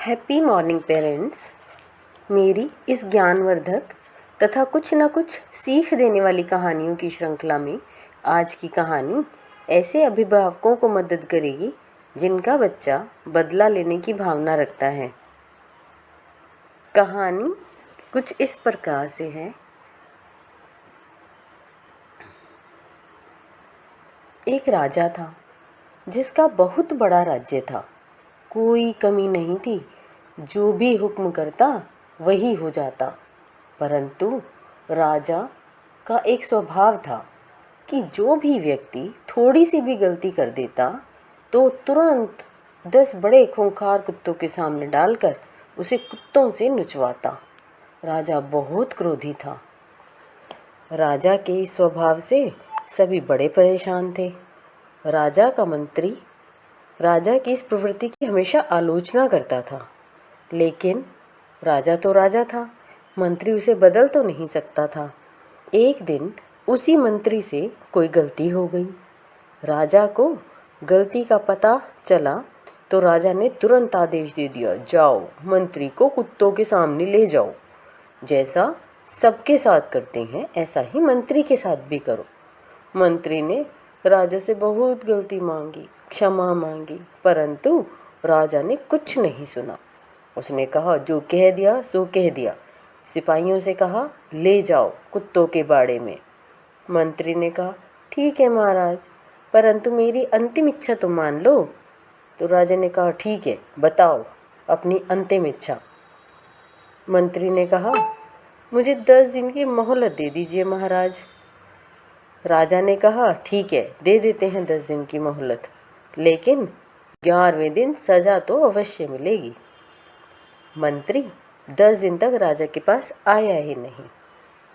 Happy morning parents. मेरी इस ज्ञानवर्धक तथा कुछ न कुछ सीख देने वाली कहानियों की श्रृंखला में आज की कहानी ऐसे अभिभावकों को मदद करेगी जिनका बच्चा बदला लेने की भावना रखता है। कहानी कुछ इस प्रकार से है। एक राजा था जिसका बहुत बड़ा राज्य था। कोई कमी नहीं थी, जो भी हुक्म करता वही हो जाता। परंतु राजा का एक स्वभाव था कि जो भी व्यक्ति थोड़ी सी भी गलती कर देता तो तुरंत 10 बड़े खूंखार कुत्तों के सामने डालकर उसे कुत्तों से नुचवाता। राजा बहुत क्रोधी था। राजा के इस स्वभाव से सभी बड़े परेशान थे। राजा का मंत्री राजा की इस प्रवृत्ति की हमेशा आलोचना करता था, लेकिन राजा तो राजा था, मंत्री उसे बदल तो नहीं सकता था। एक दिन उसी मंत्री से कोई गलती हो गई। राजा को गलती का पता चला तो राजा ने तुरंत आदेश दे दिया, जाओ मंत्री को कुत्तों के सामने ले जाओ। जैसा सबके साथ करते हैं ऐसा ही मंत्री के साथ भी करो। मंत्री ने राजा से बहुत गलती मांगी, क्षमा मांगी, परंतु राजा ने कुछ नहीं सुना। उसने कहा, जो कह दिया सो कह दिया। सिपाहियों से कहा, ले जाओ कुत्तों के बाड़े में। मंत्री ने कहा, ठीक है महाराज, परंतु मेरी अंतिम इच्छा तो मान लो। तो राजा ने कहा, ठीक है, बताओ अपनी अंतिम इच्छा। मंत्री ने कहा, मुझे 10 दिन की मोहलत दे दीजिए महाराज। राजा ने कहा, ठीक है, दे देते हैं 10 दिन की मोहलत, लेकिन 11वें दिन सज़ा तो अवश्य मिलेगी। मंत्री 10 दिन तक राजा के पास आया ही नहीं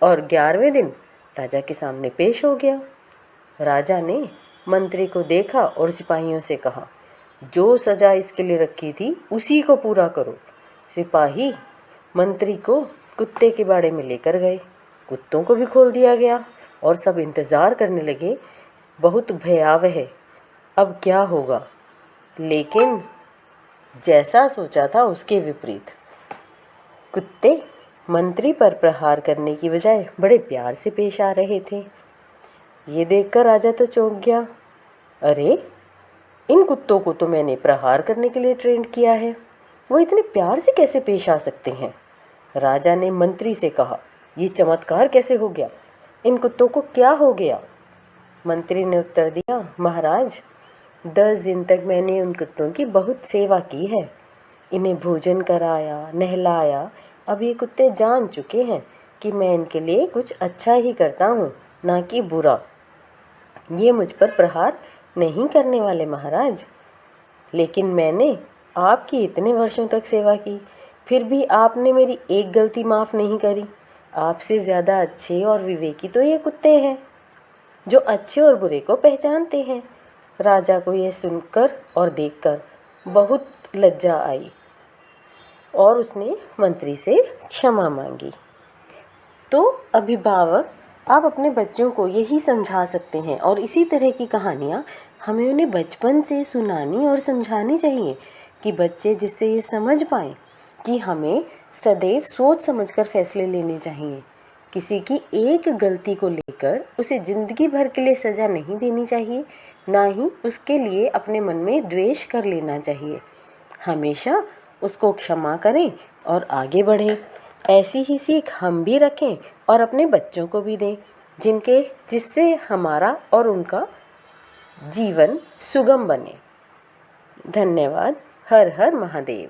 और 11वें दिन राजा के सामने पेश हो गया। राजा ने मंत्री को देखा और सिपाहियों से कहा, जो सज़ा इसके लिए रखी थी उसी को पूरा करो। सिपाही मंत्री को कुत्ते के बाड़े में लेकर गए। कुत्तों को भी खोल दिया गया और सब इंतज़ार करने लगे, बहुत भयावह है, अब क्या होगा। लेकिन जैसा सोचा था उसके विपरीत। कुत्ते मंत्री पर प्रहार करने की बजाय बड़े प्यार से पेश आ रहे थे। ये देखकर राजा तो चौंक गया। अरे, इन कुत्तों को तो मैंने प्रहार करने के लिए ट्रेन किया है, वो इतने प्यार से कैसे पेश आ सकते हैं। राजा ने मंत्री से कहा, ये चमत्कार कैसे हो गया, इन कुत्तों को क्या हो गया। मंत्री ने उत्तर दिया, महाराज 10 दिन तक मैंने उन कुत्तों की बहुत सेवा की है, इन्हें भोजन कराया, नहलाया। अब ये कुत्ते जान चुके हैं कि मैं इनके लिए कुछ अच्छा ही करता हूँ, ना कि बुरा। ये मुझ पर प्रहार नहीं करने वाले महाराज। लेकिन मैंने आपकी इतने वर्षों तक सेवा की, फिर भी आपने मेरी एक गलती माफ़ नहीं करी। आपसे ज़्यादा अच्छे और विवेकी तो ये कुत्ते हैं, जो अच्छे और बुरे को पहचानते हैं। राजा को यह सुनकर और देखकर बहुत लज्जा आई और उसने मंत्री से क्षमा मांगी। तो अभिभावक आप अपने बच्चों को यही समझा सकते हैं और इसी तरह की कहानियाँ हमें उन्हें बचपन से सुनानी और समझानी चाहिए कि बच्चे जिससे ये समझ पाएँ कि हमें सदैव सोच समझकर फैसले लेने चाहिए। किसी की एक गलती को लेकर उसे ज़िंदगी भर के लिए सज़ा नहीं देनी चाहिए, ना ही उसके लिए अपने मन में द्वेष कर लेना चाहिए। हमेशा उसको क्षमा करें और आगे बढ़ें। ऐसी ही सीख हम भी रखें और अपने बच्चों को भी दें, जिससे हमारा और उनका जीवन सुगम बने। धन्यवाद। हर हर महादेव।